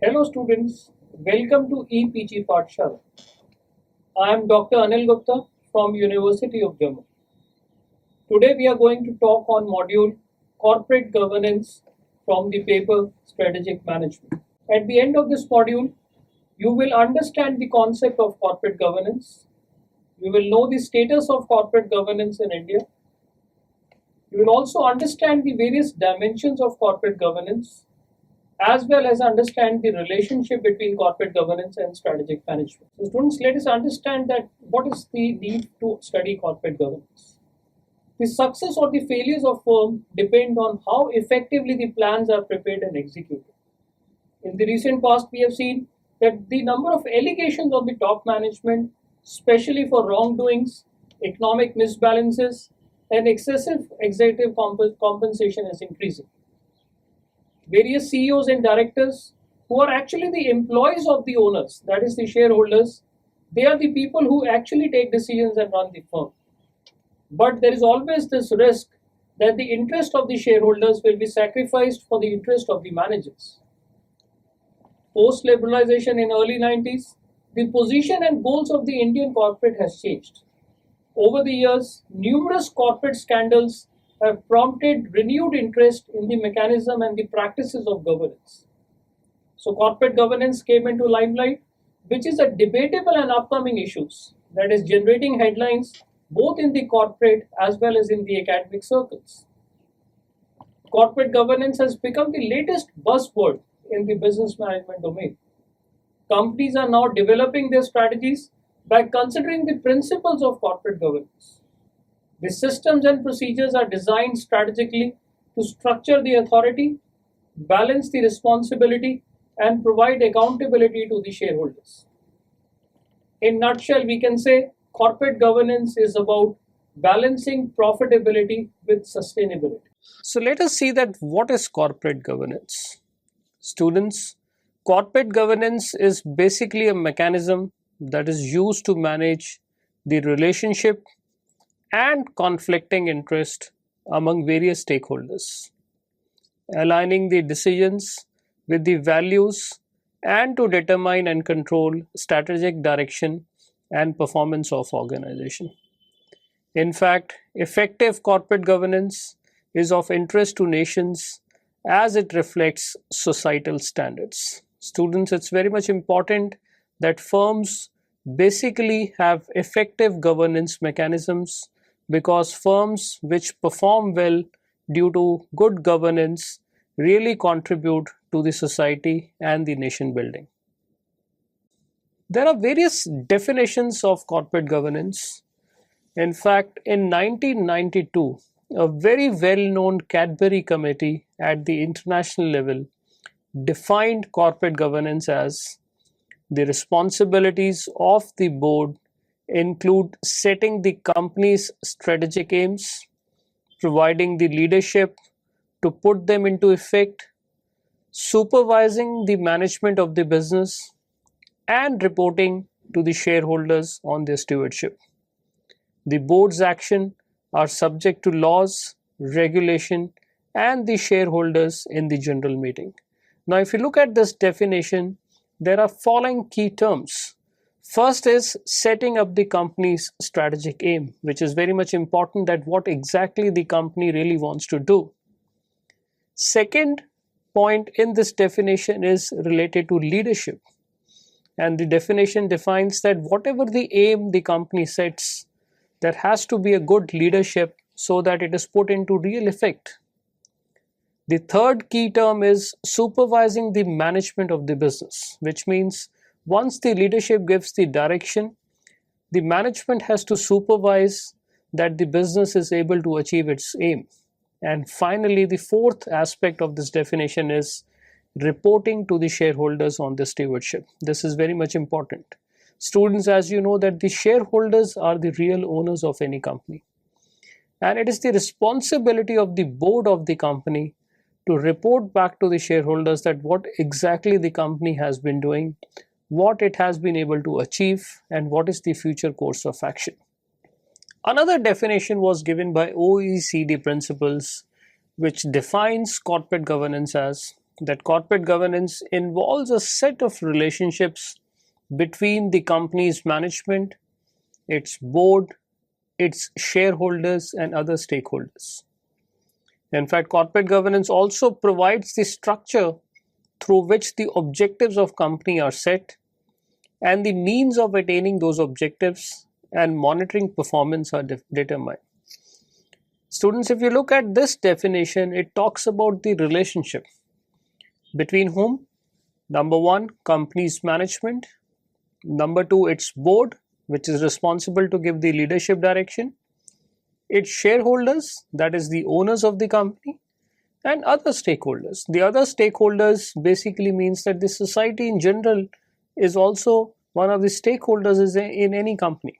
Hello students, welcome to EPG Pathshala. I am Dr. Anil Gupta from University of Jammu. Today we are going to talk on module Corporate Governance from the paper Strategic Management. At the end of this module, you will understand the concept of corporate governance. You will know the status of corporate governance in India. You will also understand the various dimensions of corporate governance, as well as understand the relationship between corporate governance and strategic management. So students, let us understand that what is the need to study corporate governance. The success or the failures of firm depend on how effectively the plans are prepared and executed. In the recent past, we have seen that the number of allegations on the top management, especially for wrongdoings, economic misbalances, and excessive executive compensation is increasing. Various CEOs and directors who are actually the employees of the owners, that is the shareholders, they are the people who actually take decisions and run the firm. But there is always this risk that the interest of the shareholders will be sacrificed for the interest of the managers. Post-liberalization in early 90s, the position and goals of the Indian corporate has changed. Over the years, numerous corporate scandals have prompted renewed interest in the mechanism and the practices of governance. So corporate governance came into limelight, which is a debatable and upcoming issues that is generating headlines both in the corporate as well as in the academic circles. Corporate governance has become the latest buzzword in the business management domain. Companies are now developing their strategies by considering the principles of corporate governance. The systems and procedures are designed strategically to structure the authority, balance the responsibility, and provide accountability to the shareholders. In a nutshell, we can say corporate governance is about balancing profitability with sustainability. So let us see that what is corporate governance. Students, corporate governance is basically a mechanism that is used to manage the relationship and conflicting interest among various stakeholders, aligning the decisions with the values and to determine and control strategic direction and performance of organization. In fact, effective corporate governance is of interest to nations as it reflects societal standards. Students, it's very much important that firms basically have effective governance mechanisms, because firms which perform well due to good governance really contribute to the society and the nation building. There are various definitions of corporate governance. In fact, in 1992, a very well-known Cadbury committee at the international level defined corporate governance as the responsibilities of the board include setting the company's strategic aims, providing the leadership to put them into effect, supervising the management of the business, and reporting to the shareholders on their stewardship. The board's action are subject to laws, regulation, and the shareholders in the general meeting. Now, if you look at this definition, there are following key terms. First is setting up the company's strategic aim, which is very much important, that what exactly the company really wants to do. Second point in this definition is related to leadership. And the definition defines that whatever the aim the company sets, there has to be a good leadership so that it is put into real effect. The third key term is supervising the management of the business, which means once the leadership gives the direction, the management has to supervise that the business is able to achieve its aim. And finally, the fourth aspect of this definition is reporting to the shareholders on the stewardship. This is very much important. Students, as you know, that the shareholders are the real owners of any company. And it is the responsibility of the board of the company to report back to the shareholders that what exactly the company has been doing, what it has been able to achieve, and what is the future course of action. Another definition was given by OECD principles, which defines corporate governance as that corporate governance involves a set of relationships between the company's management, its board, its shareholders, and other stakeholders. In fact, corporate governance also provides the structure through which the objectives of company are set and the means of attaining those objectives and monitoring performance are determined. Students, if you look at this definition, it talks about the relationship between whom? Number one, company's management. Number two, its board, which is responsible to give the leadership direction. Its shareholders, that is the owners of the company, and other stakeholders. The other stakeholders basically means that the society in general is also one of the stakeholders in any company.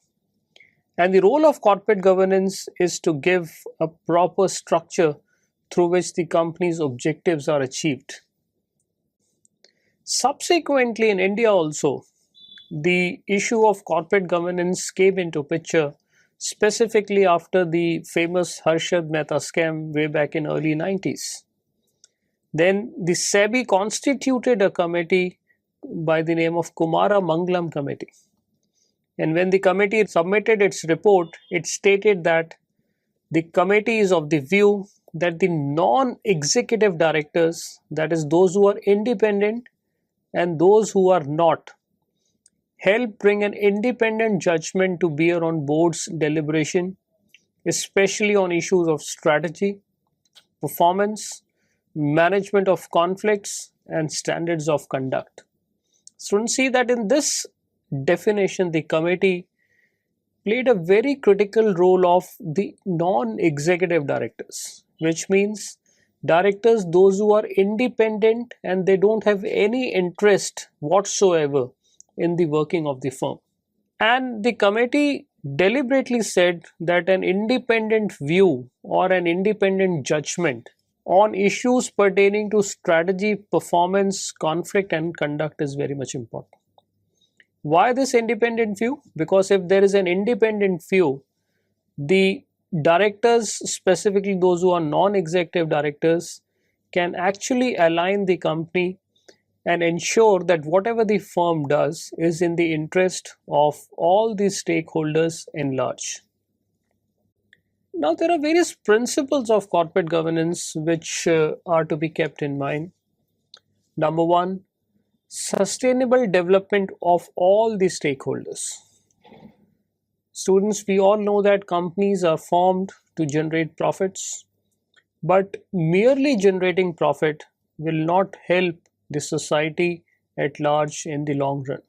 And the role of corporate governance is to give a proper structure through which the company's objectives are achieved. Subsequently, in India also, the issue of corporate governance came into picture, specifically after the famous Harshad Mehta scam way back in early 90s. Then the SEBI constituted a committee by the name of Kumara Mangalam Committee. And when the committee submitted its report, it stated that the committee is of the view that the non-executive directors, that is those who are independent and those who are not, help bring an independent judgment to bear on board's deliberation, especially on issues of strategy, performance, management of conflicts, and standards of conduct. Students see that in this definition, the committee played a very critical role of the non-executive directors, which means directors, those who are independent and they don't have any interest whatsoever in the working of the firm. And the committee deliberately said that an independent view or an independent judgment on issues pertaining to strategy, performance, conflict, and conduct is very much important. Why this independent view? Because if there is an independent view, the directors, specifically those who are non-executive directors, can actually align the company and ensure that whatever the firm does is in the interest of all the stakeholders in large. Now, there are various principles of corporate governance which are to be kept in mind. Number one, sustainable development of all the stakeholders. Students, we all know that companies are formed to generate profits, but merely generating profit will not help the society at large in the long run.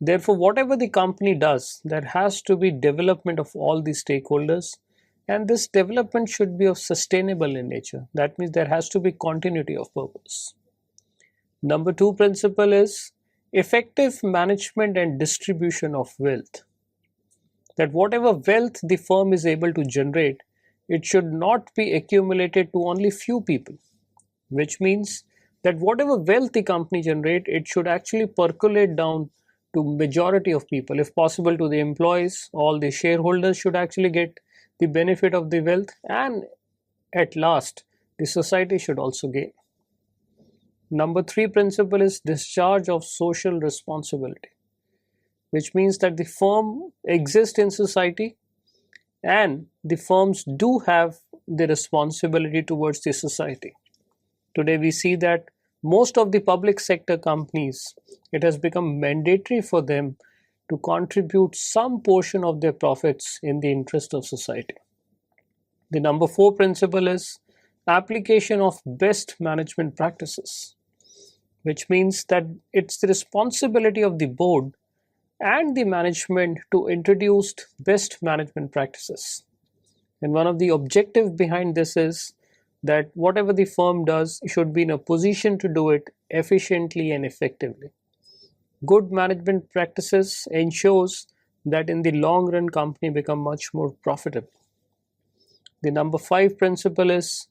Therefore, whatever the company does, there has to be development of all the stakeholders, and this development should be of sustainable in nature. That means there has to be continuity of purpose. Number two principle is effective management and distribution of wealth. That whatever wealth the firm is able to generate, it should not be accumulated to only few people, which means that whatever wealth the company generate, it should actually percolate down to majority of people, if possible to the employees. All the shareholders should actually get the benefit of the wealth, and at last the society should also gain. Number three principle is discharge of social responsibility, which means that the firm exists in society and the firms do have the responsibility towards the society. Today we see that most of the public sector companies, it has become mandatory for them to contribute some portion of their profits in the interest of society. The number four principle is application of best management practices, which means that it's the responsibility of the board and the management to introduce best management practices. And one of the objectives behind this is that whatever the firm does should be in a position to do it efficiently and effectively. Good management practices ensures that in the long run company become much more profitable. The number five principle is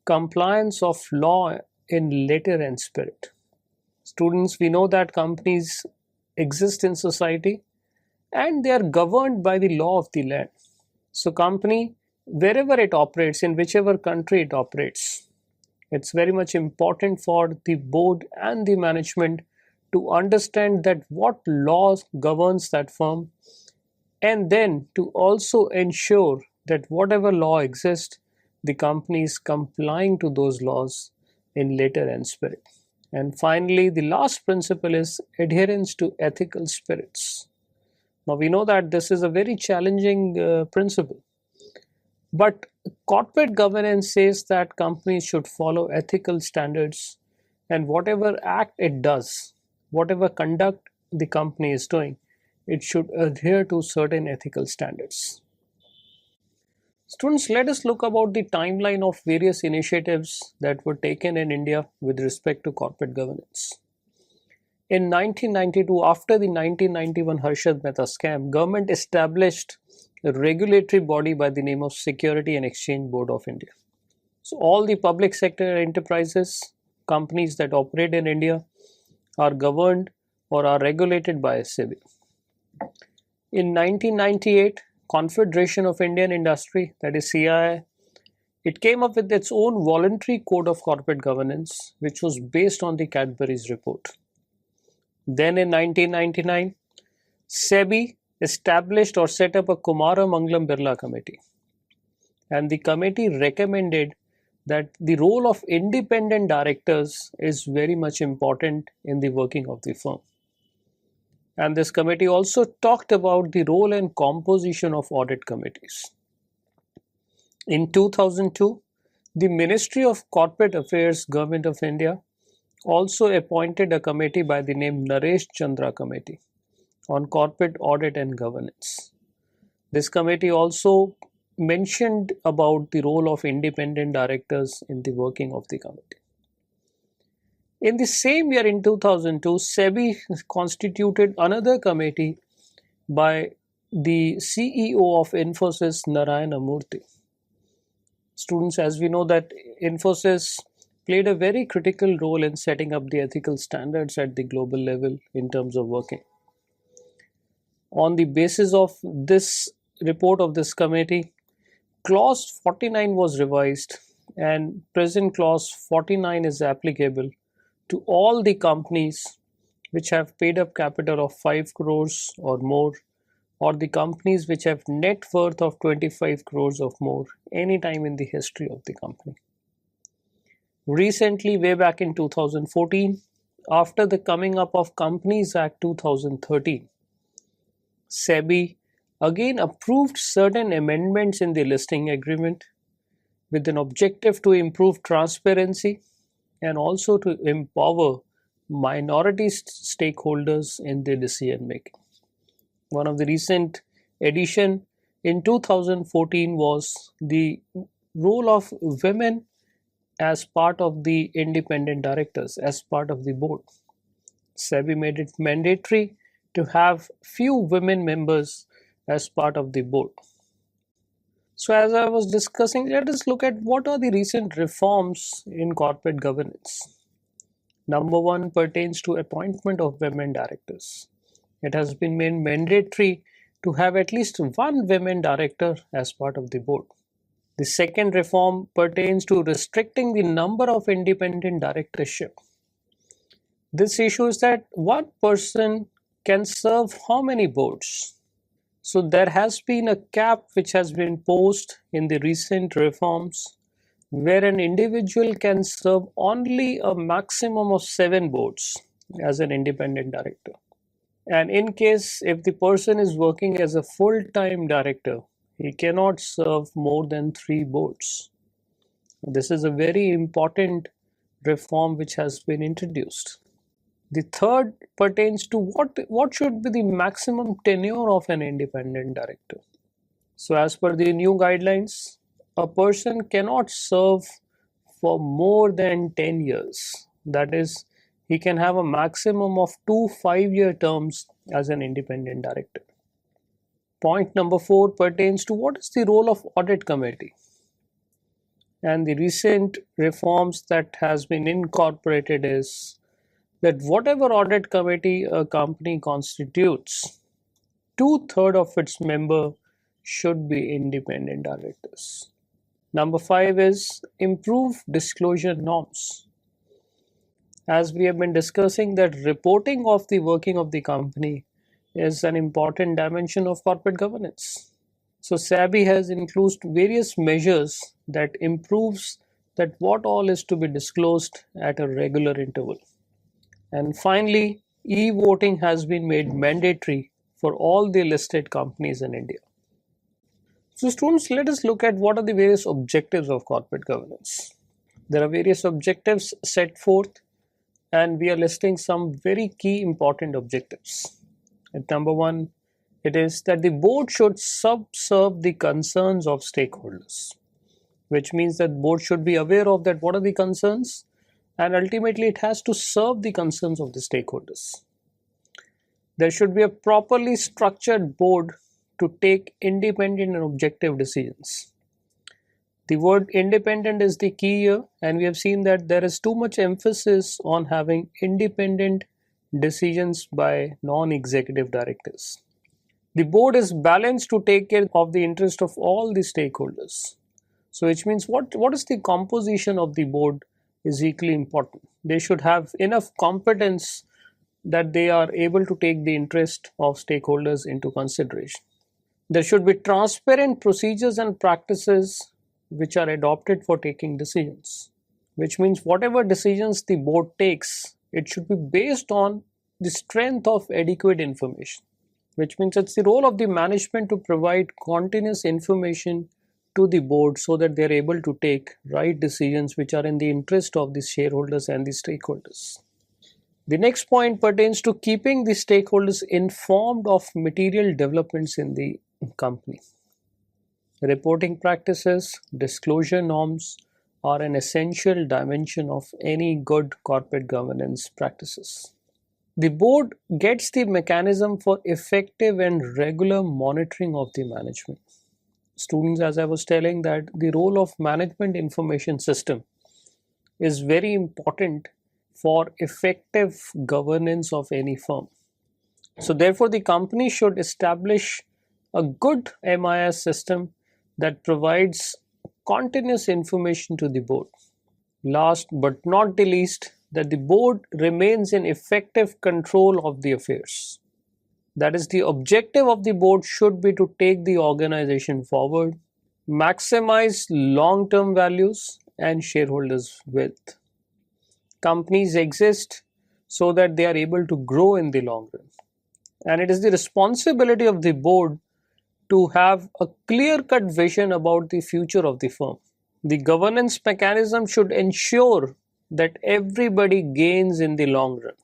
compliance of law in letter and spirit. Students, we know that companies exist in society and they are governed by the law of the land. So company, wherever it operates, in whichever country it operates, It's very much important for the board and the management to understand that what laws governs that firm, and then to also ensure that whatever law exists, the company is complying to those laws in letter and spirit. And finally, the last principle is adherence to ethical spirits. Now, we know that this is a very challenging principle, but corporate governance says that companies should follow ethical standards, and whatever act it does, whatever conduct the company is doing, it should adhere to certain ethical standards. Students, let us look about the timeline of various initiatives that were taken in India with respect to corporate governance. In 1992, after the 1991 Harshad Mehta scam, government established a regulatory body by the name of Security and Exchange Board of India. So all the public sector enterprises, companies that operate in India are governed or are regulated by SEBI. In 1998, Confederation of Indian Industry, that is CII, it came up with its own voluntary code of corporate governance, which was based on the Cadbury's report. Then in 1999, SEBI established or set up a Kumara Mangalam Birla committee, and the committee recommended that the role of independent directors is very much important in the working of the firm. And this committee also talked about the role and composition of audit committees. In 2002, the Ministry of Corporate Affairs, Government of India, also appointed a committee by the name Naresh Chandra Committee on Corporate Audit and Governance. This committee also mentioned about the role of independent directors in the working of the committee. In the same year, in 2002, SEBI constituted another committee by the CEO of Infosys, Narayana Murthy. Students, as we know that Infosys played a very critical role in setting up the ethical standards at the global level in terms of working. On the basis of this report of this committee, Clause 49 was revised, and present Clause 49 is applicable to all the companies which have paid up capital of 5 crores or more, or the companies which have net worth of 25 crores or more any time in the history of the company. Recently, way back in 2014, after the coming up of Companies Act 2013, SEBI again approved certain amendments in the listing agreement with an objective to improve transparency and also to empower minority stakeholders in their decision making. One of the recent addition in 2014 was the role of women as part of the independent directors, as part of the board. SEBI made it mandatory to have few women members as part of the board. So as I was discussing, let us look at what are the recent reforms in corporate governance. Number one pertains to appointment of women directors. It has been made mandatory to have at least one women director as part of the board. The second reform pertains to restricting the number of independent directorship. This issue is that one person can serve how many boards? So there has been a cap which has been posed in the recent reforms where an individual can serve only a maximum of 7 boards as an independent director. And in case if the person is working as a full-time director, he cannot serve more than 3 boards. This is a very important reform which has been introduced. The third pertains to what should be the maximum tenure of an independent director. So as per the new guidelines, a person cannot serve for more than 10 years. That is, he can have a maximum of 2 5-year terms as an independent director. Point number 4 pertains to what is the role of audit committee. And the recent reforms that has been incorporated is that whatever audit committee a company constitutes, 2/3 of its members should be independent directors. Number 5 is improve disclosure norms. As we have been discussing, that reporting of the working of the company is an important dimension of corporate governance. So SABI has included various measures that improves that what all is to be disclosed at a regular interval. And finally, e-voting has been made mandatory for all the listed companies in India. So students, let us look at what are the various objectives of corporate governance. There are various objectives set forth, and we are listing some very key important objectives. At number 1, it is that the board should subserve the concerns of stakeholders, which means that board should be aware of that what are the concerns, and ultimately it has to serve the concerns of the stakeholders. There should be a properly structured board to take independent and objective decisions. The word independent is the key here, and we have seen that there is too much emphasis on having independent decisions by non-executive directors. The board is balanced to take care of the interest of all the stakeholders. So which means what is the composition of the board is equally important. They should have enough competence that they are able to take the interest of stakeholders into consideration. There should be transparent procedures and practices which are adopted for taking decisions, which means whatever decisions the board takes, it should be based on the strength of adequate information, which means it's the role of the management to provide continuous information to the board so that they're able to take right decisions which are in the interest of the shareholders and the stakeholders. The next point pertains to keeping the stakeholders informed of material developments in the company. Reporting practices, disclosure norms are an essential dimension of any good corporate governance practices. The board gets the mechanism for effective and regular monitoring of the management. Students, as I was telling, that the role of management information system is very important for effective governance of any firm. So therefore, the company should establish a good MIS system that provides continuous information to the board. Last but not the least, that the board remains in effective control of the affairs. That is, the objective of the board should be to take the organization forward, maximize long-term values and shareholders' wealth. Companies exist so that they are able to grow in the long run. And it is the responsibility of the board to have a clear-cut vision about the future of the firm. The governance mechanism should ensure that everybody gains in the long run.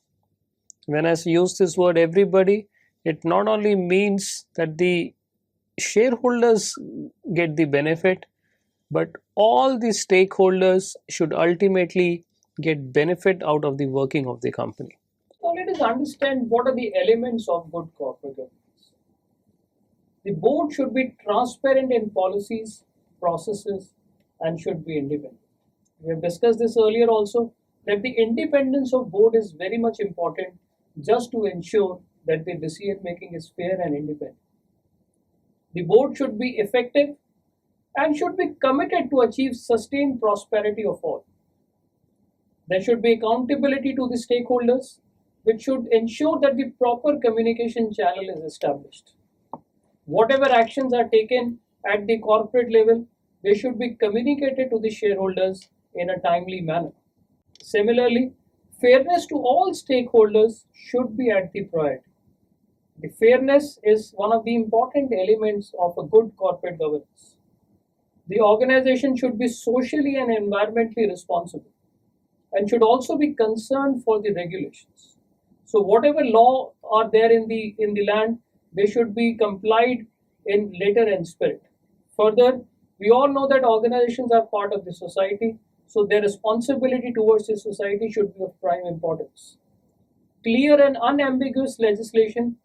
When I use this word everybody, it not only means that the shareholders get the benefit, but all the stakeholders should ultimately get benefit out of the working of the company. Now let us understand what are the elements of good corporate governance. The board should be transparent in policies, processes, and should be independent. We have discussed this earlier also, that the independence of board is very much important just to ensure that the decision making is fair and independent. The board should be effective and should be committed to achieve sustained prosperity of all. There should be accountability to the stakeholders, which should ensure that the proper communication channel is established. Whatever actions are taken at the corporate level, they should be communicated to the shareholders in a timely manner. Similarly, fairness to all stakeholders should be at the priority. The fairness is one of the important elements of a good corporate governance. The organization should be socially and environmentally responsible and should also be concerned for the regulations. So whatever law are there in the land, they should be complied in letter and spirit. Further, we all know that organizations are part of the society, so their responsibility towards the society should be of prime importance. Clear and unambiguous legislation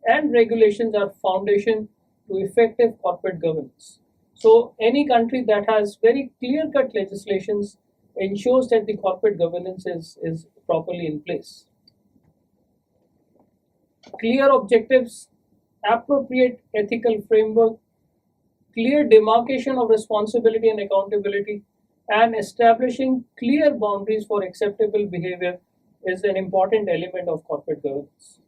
and regulations are foundation to effective corporate governance. So any country that has very clear-cut legislations ensures that the corporate governance is properly in place. Clear objectives, appropriate ethical framework, clear demarcation of responsibility and accountability, and establishing clear boundaries for acceptable behavior is an important element of corporate governance.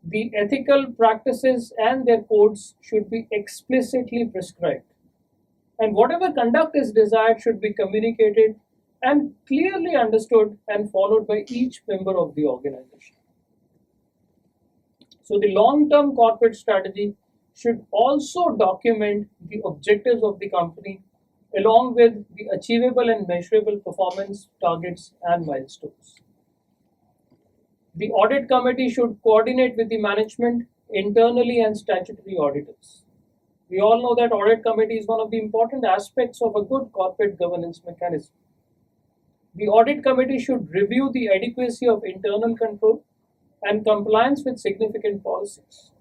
The ethical practices and their codes should be explicitly prescribed, and whatever conduct is desired should be communicated and clearly understood and followed by each member of the organization. So, the long term corporate strategy should also document the objectives of the company along with the achievable and measurable performance targets and milestones. The audit committee should coordinate with the management, internally, and statutory auditors. We all know that audit committee is one of the important aspects of a good corporate governance mechanism. The audit committee should review the adequacy of internal control and compliance with significant policies.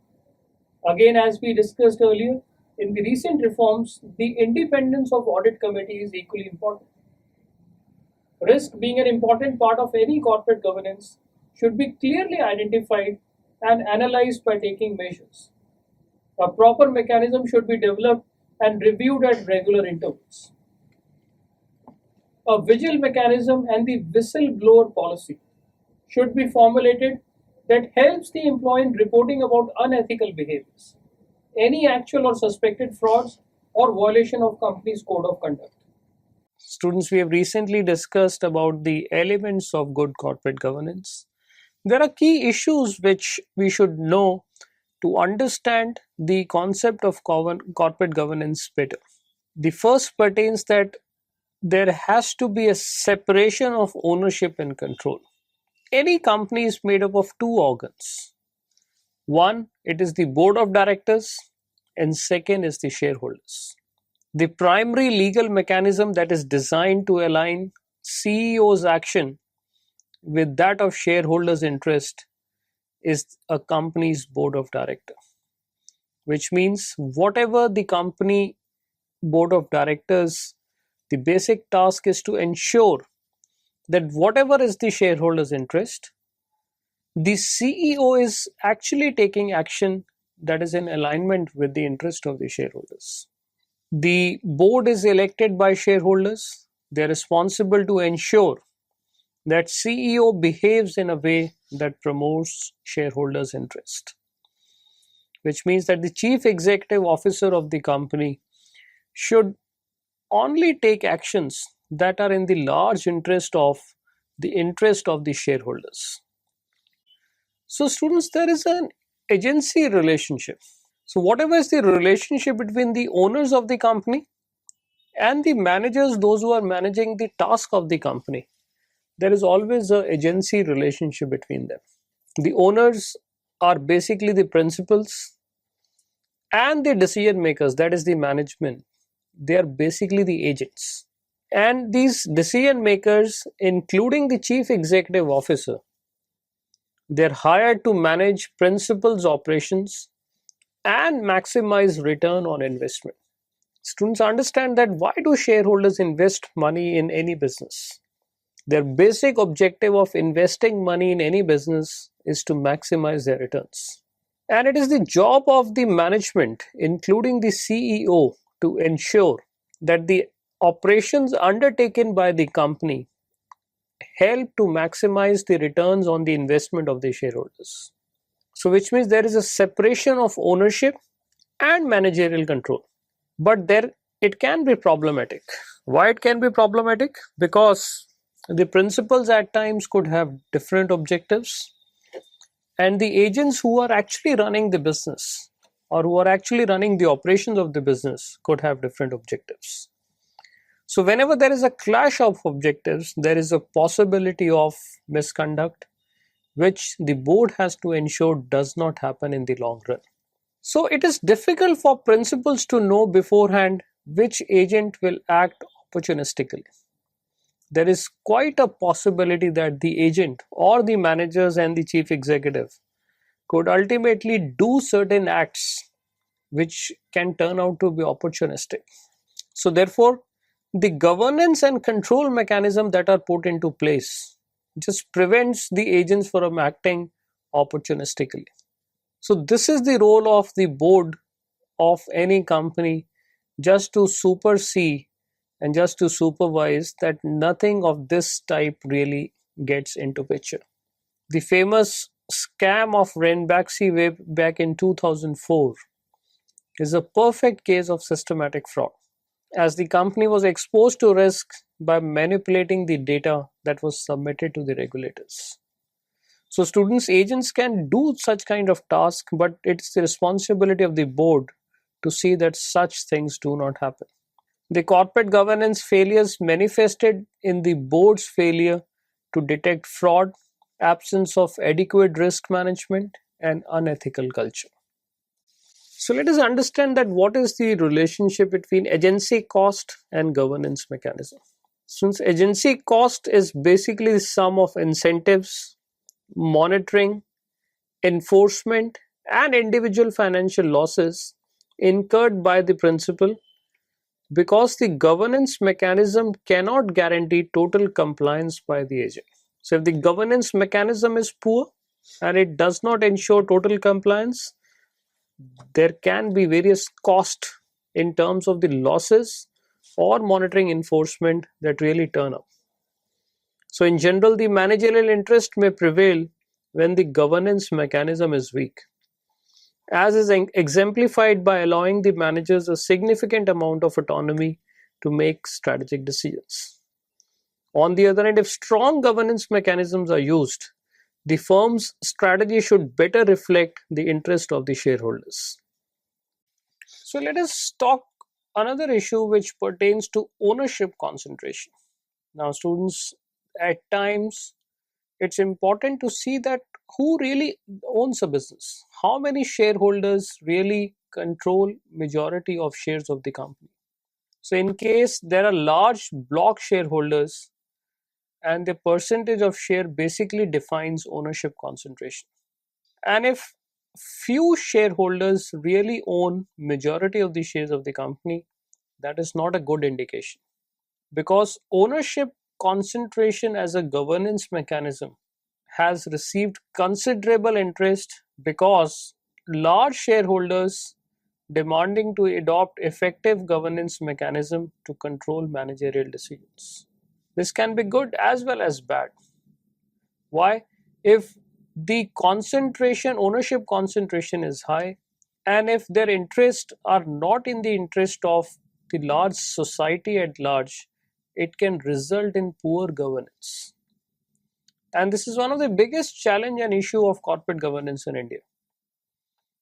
Again, as we discussed earlier, in the recent reforms, the independence of audit committee is equally important. Risk, being an important part of any corporate governance, should be clearly identified and analyzed by taking measures. A proper mechanism should be developed and reviewed at regular intervals. A vigil mechanism and the whistleblower policy should be formulated that helps the employee in reporting about unethical behaviors, any actual or suspected frauds, or violation of company's code of conduct. Students, we have recently discussed about the elements of good corporate governance. There are key issues which we should know to understand the concept of corporate governance better. The first pertains that there has to be a separation of ownership and control. Any company is made up of two organs. One, it is the board of directors, and second is the shareholders. The primary legal mechanism that is designed to align CEO's action with that of shareholders' interest is a company's board of directors, which means whatever the company board of directors, the basic task is to ensure that whatever is the shareholders' interest, the CEO is actually taking action that is in alignment with the interest of the shareholders. The board is elected by shareholders. They are responsible to ensure that CEO behaves in a way that promotes shareholders' interest, which means that the chief executive officer of the company should only take actions that are in the large interest of the shareholders. So students, there is an agency relationship. So whatever is the relationship between the owners of the company and the managers, those who are managing the task of the company, there is always an agency relationship between them. The owners are basically the principals, and the decision makers, that is the management, they are basically the agents. And these decision makers, including the chief executive officer, they're hired to manage principals' operations and maximize return on investment. Students, understand that why do shareholders invest money in any business? Their basic objective of investing money in any business is to maximize their returns. And it is the job of the management, including the CEO, to ensure that the operations undertaken by the company help to maximize the returns on the investment of the shareholders. So which means there is a separation of ownership and managerial control. But there it can be problematic. Why it can be problematic? Because the principals at times could have different objectives, and the agents who are actually running the business or who are actually running the operations of the business could have different objectives. So whenever there is a clash of objectives, there is a possibility of misconduct, which the board has to ensure does not happen in the long run. So it is difficult for principals to know beforehand which agent will act opportunistically. There is quite a possibility that the agent or the managers and the chief executive could ultimately do certain acts which can turn out to be opportunistic. So therefore, the governance and control mechanism that are put into place just prevents the agents from acting opportunistically. So this is the role of the board of any company just to supersede and just to supervise that nothing of this type really gets into picture. The famous scam of Renbaxi way back in 2004 is a perfect case of systematic fraud, as the company was exposed to risk by manipulating the data that was submitted to the regulators. So students agents can do such kind of task, but it's the responsibility of the board to see that such things do not happen. The corporate governance failures manifested in the board's failure to detect fraud, absence of adequate risk management, and unethical culture. So let us understand that what is the relationship between agency cost and governance mechanism. Since agency cost is basically the sum of incentives, monitoring, enforcement, and individual financial losses incurred by the principal, because the governance mechanism cannot guarantee total compliance by the agent. So if the governance mechanism is poor and it does not ensure total compliance, there can be various costs in terms of the losses or monitoring enforcement that really turn up. So in general, the managerial interest may prevail when the governance mechanism is weak, as is exemplified by allowing the managers a significant amount of autonomy to make strategic decisions. On the other hand, if strong governance mechanisms are used, the firm's strategy should better reflect the interest of the shareholders. So let us talk another issue which pertains to ownership concentration. Now, students, at times it's important to see that who really owns a business, how many shareholders really control majority of shares of the company. So in case there are large block shareholders, and the percentage of share basically defines ownership concentration. And if few shareholders really own majority of the shares of the company, that is not a good indication, because ownership concentration as a governance mechanism has received considerable interest because large shareholders demanding to adopt effective governance mechanism to control managerial decisions. This can be good as well as bad. Why? If the concentration, ownership concentration is high, and if their interests are not in the interest of the large society at large, it can result in poor governance. And this is one of the biggest challenge and issue of corporate governance in India.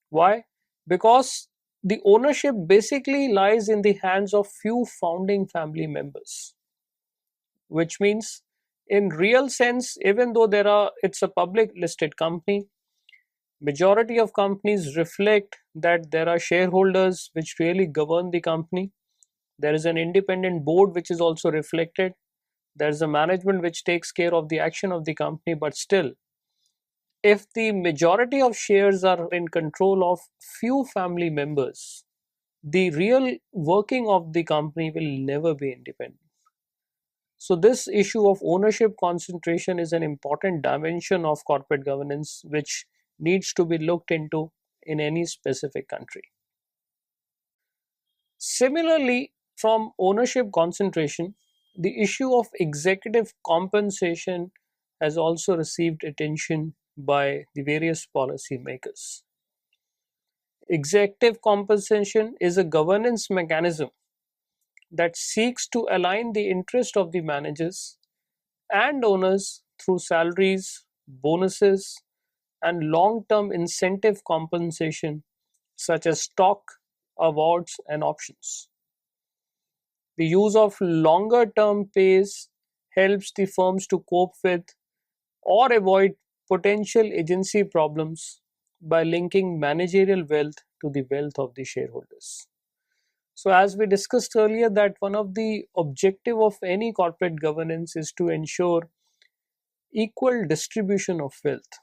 Why? Because the ownership basically lies in the hands of few founding family members, which means in real sense, even though it's a public listed company, majority of companies reflect that there are shareholders which really govern the company. There is an independent board which is also reflected. There is a management which takes care of the action of the company, but still, if the majority of shares are in control of few family members, the real working of the company will never be independent. So this issue of ownership concentration is an important dimension of corporate governance which needs to be looked into in any specific country. Similarly, from ownership concentration, the issue of executive compensation has also received attention by the various policy makers. Executive compensation is a governance mechanism that seeks to align the interest of the managers and owners through salaries, bonuses, and long-term incentive compensation such as stock, awards, and options. The use of longer-term pays helps the firms to cope with or avoid potential agency problems by linking managerial wealth to the wealth of the shareholders. So as we discussed earlier, that one of the objective of any corporate governance is to ensure equal distribution of wealth.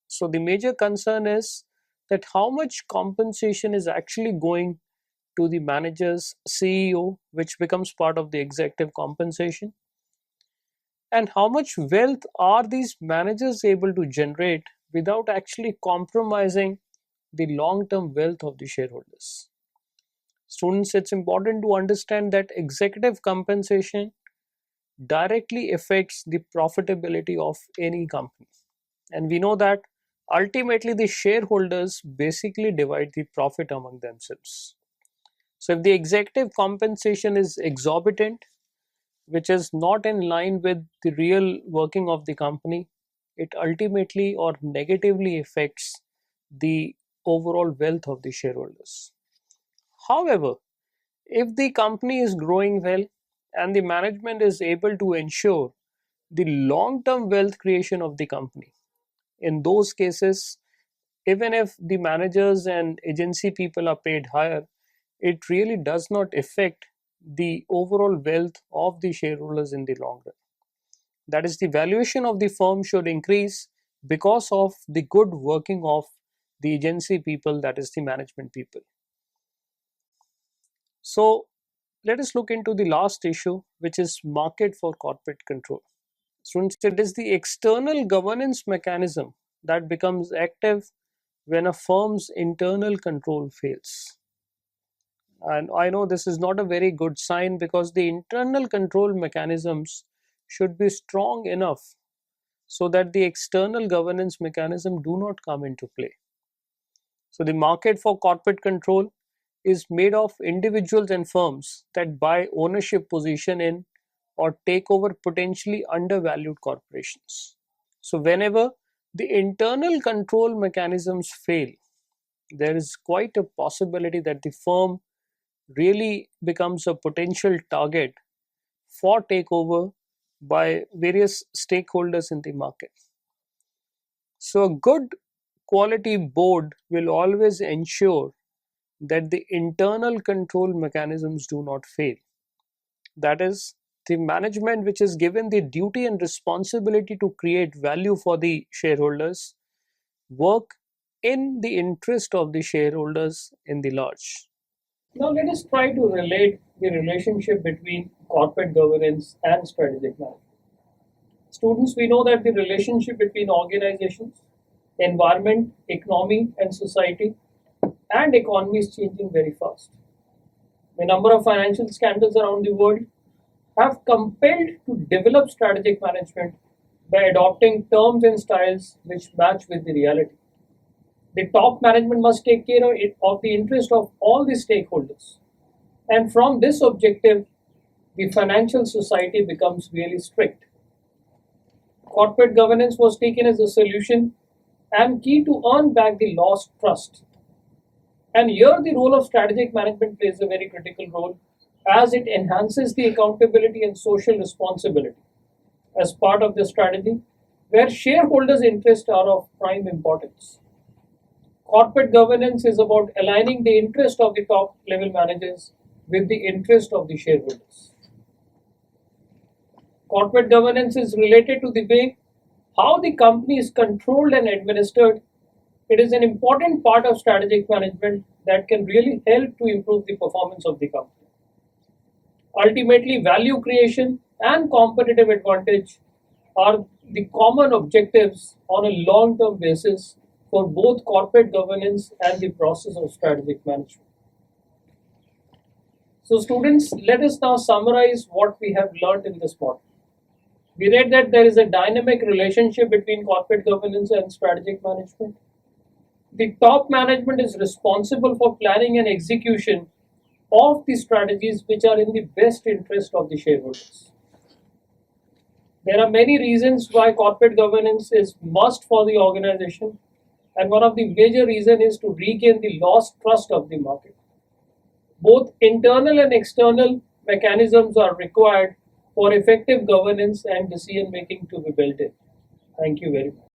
So the major concern is that how much compensation is actually going to the manager's CEO, which becomes part of the executive compensation, and how much wealth are these managers able to generate without actually compromising the long-term wealth of the shareholders. Students, it's important to understand that executive compensation directly affects the profitability of any company. And we know that ultimately the shareholders basically divide the profit among themselves. So if the executive compensation is exorbitant, which is not in line with the real working of the company, it ultimately or negatively affects the overall wealth of the shareholders. However, if the company is growing well and the management is able to ensure the long term wealth creation of the company, in those cases, even if the managers and agency people are paid higher, it really does not affect the overall wealth of the shareholders in the long run. That is, the valuation of the firm should increase because of the good working of the agency people, that is, the management people. So, let us look into the last issue, which is market for corporate control. Students, it is the external governance mechanism that becomes active when a firm's internal control fails. And I know this is not a very good sign because the internal control mechanisms should be strong enough so that the external governance mechanism do not come into play. So the market for corporate control is made of individuals and firms that buy ownership position in or take over potentially undervalued corporations. So whenever the internal control mechanisms fail, there is quite a possibility that the firm really becomes a potential target for takeover by various stakeholders in the market. So, a good quality board will always ensure that the internal control mechanisms do not fail. That is, the management which is given the duty and responsibility to create value for the shareholders work in the interest of the shareholders in the large. Now, let us try to relate the relationship between corporate governance and strategic management. Students, we know that the relationship between organizations, environment, economy, and society and economy is changing very fast. The number of financial scandals around the world have compelled to develop strategic management by adopting terms and styles which match with the reality. The top management must take care of the interest of all the stakeholders. And from this objective, the financial society becomes really strict. Corporate governance was taken as a solution and key to earn back the lost trust. And here the role of strategic management plays a very critical role as it enhances the accountability and social responsibility as part of the strategy where shareholders' interests are of prime importance. Corporate governance is about aligning the interest of the top level managers with the interest of the shareholders. Corporate governance is related to the way how the company is controlled and administered. It is an important part of strategic management that can really help to improve the performance of the company. Ultimately, value creation and competitive advantage are the common objectives on a long term basis for both corporate governance and the process of strategic management. So, students, let us now summarize what we have learned in this model. We read that there is a dynamic relationship between corporate governance and strategic management. The top management is responsible for planning and execution of the strategies which are in the best interest of the shareholders. There are many reasons why corporate governance is must for the organization, and one of the major reasons is to regain the lost trust of the market. Both internal and external mechanisms are required for effective governance and decision making to be built in. Thank you very much.